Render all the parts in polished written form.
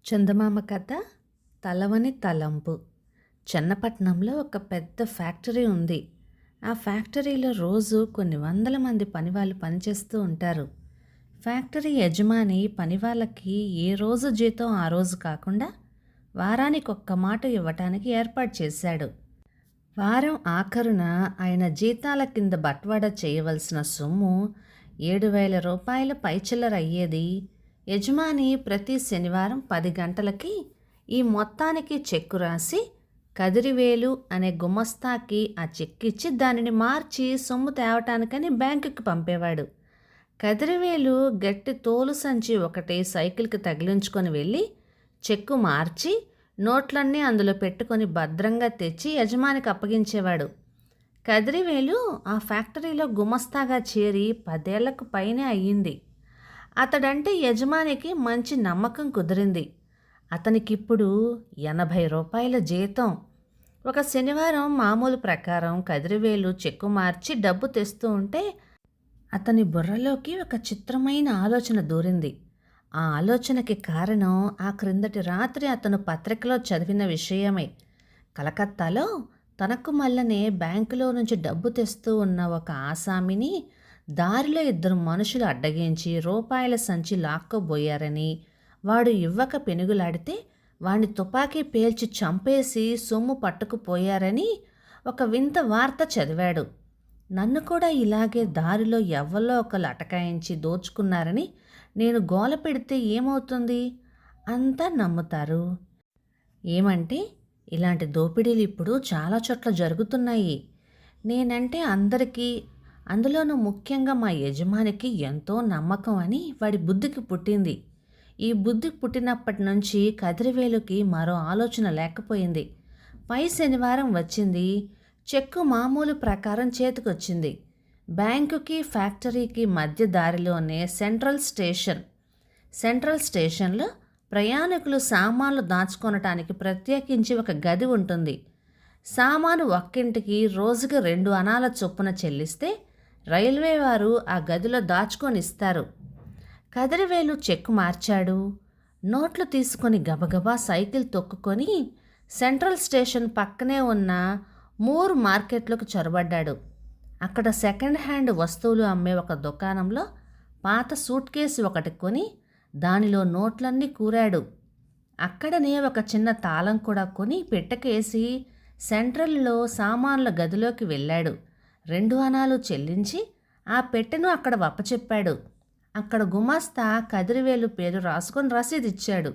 చందమామ కథ తలవని తలంపు. చెన్నపట్నంలో ఒక పెద్ద ఫ్యాక్టరీ ఉంది. ఆ ఫ్యాక్టరీలో రోజు కొన్ని వందల మంది పనివాళ్ళు పనిచేస్తూ ఉంటారు. ఫ్యాక్టరీ యజమాని పనివాళ్ళకి ఏ రోజు జీతం ఆ రోజు కాకుండా వారానికి ఒక్క మాట ఇవ్వటానికి ఏర్పాటు చేశాడు. వారం ఆఖరున ఆయన జీతాల కింద బట్వాడా చేయవలసిన సొమ్ము 7,000 రూపాయల పైచిల్లర అయ్యేది. యజమాని ప్రతి శనివారం 10 గంటలకి ఈ మొత్తానికి చెక్కు రాసి కదిరివేలు అనే గుమస్తాకి ఆ చెక్కిచ్చి దానిని మార్చి సొమ్ము తేవటానికని బ్యాంకుకి పంపేవాడు. కదిరివేలు గట్టి తోలు సంచి ఒకటి సైకిల్కి తగిలించుకొని వెళ్ళి చెక్కు మార్చి నోట్లన్నీ అందులో పెట్టుకొని భద్రంగా తెచ్చి యజమానికి అప్పగించేవాడు. కదిరివేలు ఆ ఫ్యాక్టరీలో గుమస్తాగా చేరి 10 ఏళ్లకు పైనే అయ్యింది. అతడంటే యజమానికి మంచి నమ్మకం కుదిరింది. అతనికిప్పుడు 80 రూపాయల జీతం. ఒక శనివారం మామూలు ప్రకారం కదిరివేలు చెక్కు మార్చి డబ్బు తెస్తూ ఉంటే అతని బుర్రలోకి ఒక చిత్రమైన ఆలోచన దూరింది. ఆ ఆలోచనకి కారణం ఆ క్రిందటి రాత్రి అతను పత్రికలో చదివిన విషయమే. కలకత్తాలో తనకు మల్లనే బ్యాంకులో నుంచి డబ్బు తెస్తూ ఉన్న ఒక ఆసామిని దారిలో 2 మనుషులు అడ్డగించి రూపాయల సంచి లాక్కోబోయారని, వాడు ఇవ్వక పెనుగులాడితే వాణ్ణి తుపాకీ పేల్చి చంపేసి సొమ్ము పట్టుకుపోయారని ఒక వింత వార్త చదివాడు. నన్ను కూడా ఇలాగే దారిలో ఎవ్వలో ఒకరు అటకాయించి దోచుకున్నారని నేను గోల పెడితే ఏమవుతుంది? అంతా నమ్ముతారు. ఏమంటే ఇలాంటి దోపిడీలు ఇప్పుడు చాలా చోట్ల జరుగుతున్నాయి. నేనంటే అందరికీ, అందులోనూ ముఖ్యంగా మా యజమానికి ఎంతో నమ్మకం అని వాడి బుద్ధికి పుట్టింది. ఈ బుద్ధి పుట్టినప్పటి నుంచి కదిరివేలుకి మరో ఆలోచన లేకపోయింది. పై శనివారం వచ్చింది. చెక్కు మామూలు ప్రకారం చేతికొచ్చింది. బ్యాంకుకి ఫ్యాక్టరీకి మధ్య దారిలోనే సెంట్రల్ స్టేషన్లో ప్రయాణికులు సామాన్లు దాచుకొనటానికి ప్రత్యేకించి ఒక గది ఉంటుంది. సామాను ఒక్కింటికి రోజుకి 2 అనాల చొప్పున చెల్లిస్తే రైల్వే వారు ఆ గదిలో దాచుకొని ఇస్తారు. కదిరివేలు చెక్కు మార్చాడు. నోట్లు తీసుకొని గబగబా సైకిల్ తొక్కుకొని సెంట్రల్ స్టేషన్ పక్కనే ఉన్న మూర్ మార్కెట్లోకి చొరబడ్డాడు. అక్కడ సెకండ్ హ్యాండ్ వస్తువులు అమ్మే ఒక దుకాణంలో పాత సూట్ కేసు ఒకటి కొని దానిలో నోట్లన్నీ కూరాడు. అక్కడనే ఒక చిన్న తాళం కూడా కొని పెట్టకేసి సెంట్రల్లో సామాన్ల గదిలోకి వెళ్ళాడు. 2 అనాలు చెల్లించి ఆ పెట్టెను అక్కడ వప్పచెప్పాడు. అక్కడ గుమాస్తా కదిరివేలు పేరు రాసుకొని రసీదిచ్చాడు.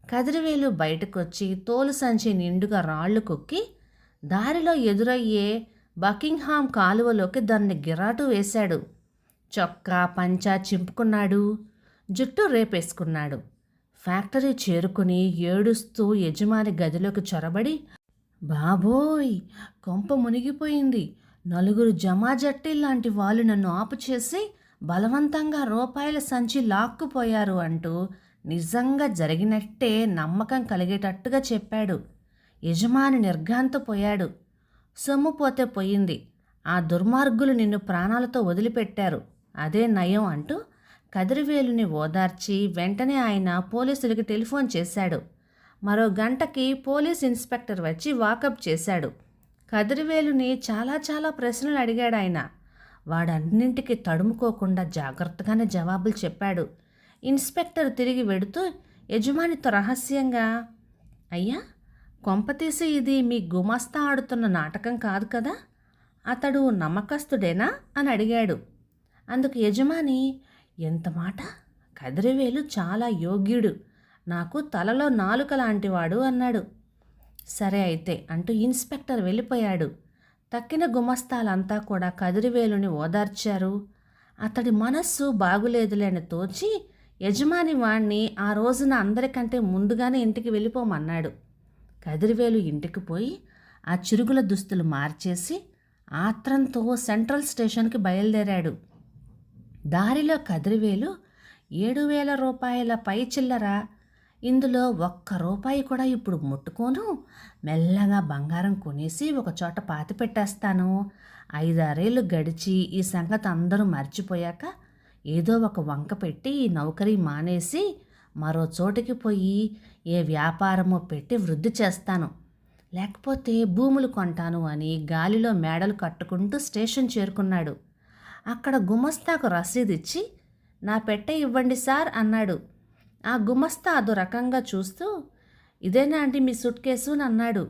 కదిరివేలు బయటకొచ్చి తోలు సంచి నిండుగా రాళ్లు కొక్కి దారిలో ఎదురయ్యే బకింగ్హామ్ కాలువలోకి దాన్ని గిరాటు వేశాడు. చొక్కా పంచా చింపుకున్నాడు. జుట్టు రేపేసుకున్నాడు. ఫ్యాక్టరీ చేరుకుని ఏడుస్తూ యజమాని గదిలోకి చొరబడి, బాబోయ్, కొంప మునిగిపోయింది. 4 జమాజట్టి లాంటి వాళ్ళు నన్ను ఆపుచేసి బలవంతంగా రూపాయల సంచి లాక్కుపోయారు అంటూ నిజంగా జరిగినట్టే నమ్మకం కలిగేటట్టుగా చెప్పాడు. యజమాని నిర్ఘాంతపోయాడు. సొమ్ము పోతే పోయింది, ఆ దుర్మార్గులు నిన్ను ప్రాణాలతో వదిలిపెట్టారు, అదే నయం అంటూ కదిరివేలుని ఓదార్చి వెంటనే ఆయన పోలీసులకి టెలిఫోన్ చేశాడు. మరో గంటకి పోలీస్ ఇన్స్పెక్టర్ వచ్చి వాకప్ చేశాడు. కదిరివేలుని చాలా ప్రశ్నలు అడిగాడు ఆయన. వాడన్నింటికి తడుముకోకుండా జాగ్రత్తగానే జవాబులు చెప్పాడు. ఇన్స్పెక్టర్ తిరిగి వెడుతూ యజమానితో రహస్యంగా, అయ్యా, కొంపతీసి ఇది మీ గుమాస్తా ఆడుతున్న నాటకం కాదు కదా? అతడు నమ్మకస్తుడేనా అని అడిగాడు. అందుకు యజమాని, ఎంత మాట! కదిరివేలు చాలా యోగ్యుడు, నాకు తలలో నాలుక లాంటివాడు అన్నాడు. సరే అయితే అంటూ ఇన్స్పెక్టర్ వెళ్ళిపోయాడు. తక్కిన గుమస్తాలంతా కూడా కదిరివేలుని ఓదార్చారు. అతడి మనస్సు బాగులేదులేని తోచి యజమాని వాణ్ణి ఆ రోజున అందరికంటే ముందుగానే ఇంటికి వెళ్ళిపోమన్నాడు. కదిరివేలు ఇంటికి పోయి ఆ చిరుగుల దుస్తులు మార్చేసి ఆత్రంతో సెంట్రల్ స్టేషన్కి బయలుదేరాడు. దారిలో కదిరివేలు 7,000 రూపాయల పై చిల్లర, ఇందులో ఒక్క రూపాయి కూడా ఇప్పుడు ముట్టుకోను, మెల్లగా బంగారం కొనేసి ఒక చోట పాతి పెట్టేస్తాను. 5-6 ఏళ్ళు గడిచి ఈ సంగతి అందరూ మర్చిపోయాక ఏదో ఒక వంక పెట్టి ఈ నౌకరీ మానేసి మరో చోటికి పోయి ఏ వ్యాపారమో పెట్టి వృద్ధి చేస్తాను, లేకపోతే భూములు కొంటాను అని గాలిలో మేడలు కట్టుకుంటూ స్టేషన్ చేరుకున్నాడు. అక్కడ గుమస్తాకు రసీదిచ్చి నా పెట్టె ఇవ్వండి సార్ అన్నాడు. ఆ గుమస్తా అదో రకంగా చూస్తూ ఇదేనా అండి మీ సూట్ కేసు అని అన్నాడు.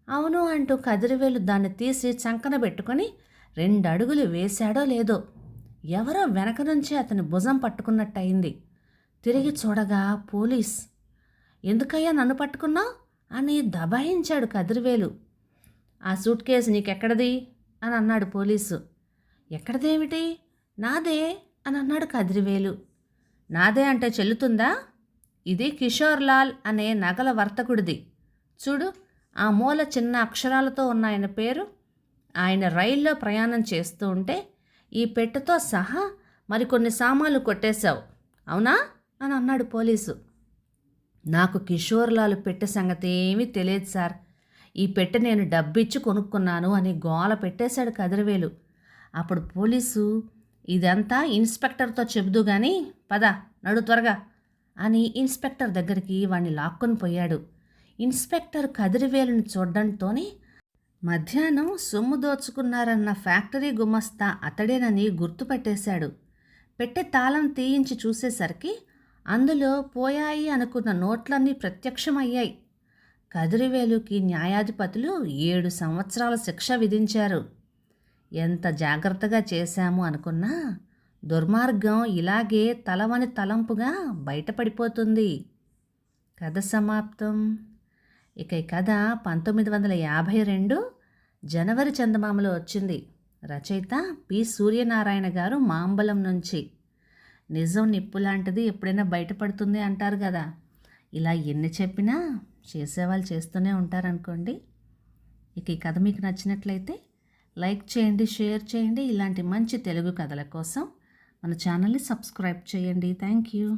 అవును అంటూ కదిరివేలు దాన్ని తీసి చంకన పెట్టుకొని 2 అడుగులు వేశాడో లేదో ఎవరో వెనక నుంచి అతని భుజం పట్టుకున్నట్టయింది. తిరిగి చూడగా పోలీస్. ఎందుకయ్యా నన్ను పట్టుకున్నావు అని దబాయించాడు కదిరివేలు. ఆ సూట్ కేసు నీకెక్కడది అని అన్నాడు పోలీసు. ఎక్కడదేమిటి, నాదే అని అన్నాడు కదిరివేలు. నాదే అంటే చెల్లుతుందా? ఇది కిషోర్ లాల్ అనే నగల వర్తకుడిది. చూడు, ఆ మూల చిన్న అక్షరాలతో ఉన్న ఆయన పేరు. ఆయన రైల్లో ప్రయాణం చేస్తూ ఉంటే ఈ పెట్టెతో సహా మరికొన్ని సామాన్లు కొట్టేశావు, అవునా అని అన్నాడు పోలీసు. నాకు కిషోర్ లాల్ పెట్టె సంగతి ఏమీ తెలియదు సార్, ఈ పెట్టె నేను డబ్బిచ్చి కొనుక్కున్నాను అని గోల పెట్టేశాడు కదిరివేలు. అప్పుడు పోలీసు ఇదంతా ఇన్స్పెక్టర్తో చెబుదు గాని పద నడు త్వరగా అని ఇన్స్పెక్టర్ దగ్గరికి వాణ్ణి లాక్కొని పోయాడు. ఇన్స్పెక్టర్ కదిరివేలుని చూడ్డంతోనే మధ్యాహ్నం సొమ్ము దోచుకున్నారన్న ఫ్యాక్టరీ గుమస్తా అతడేనని గుర్తుపట్టేశాడు. పెట్టె తాళం తీయించి చూసేసరికి అందులో పోయాయి అనుకున్న నోట్లన్నీ ప్రత్యక్షమయ్యాయి. కదిరివేలుకి న్యాయాధిపతులు 7 సంవత్సరాల శిక్ష విధించారు. ఎంత జాగ్రత్తగా చేశాము అనుకున్నా దుర్మార్గం ఇలాగే తలవని తలంపుగా బయటపడిపోతుంది. కథ సమాప్తం. ఇక ఈ కథ 1952 జనవరి చందమామలో వచ్చింది. రచయిత పి. సూర్యనారాయణ గారు, మాంబలం నుంచి. నిజం నిప్పు లాంటిది, ఎప్పుడైనా బయటపడుతుంది అంటారు కదా. ఇలా ఎన్ని చెప్పినా చేసేవాళ్ళు చేస్తూనే ఉంటారనుకోండి. ఇక ఈ కథ మీకు నచ్చినట్లయితే లైక్ చేయండి, షేర్ చేయండి. ఇలాంటి మంచి తెలుగు కథల కోసం మన ఛానల్ని సబ్స్క్రైబ్ చేయండి. Thank you.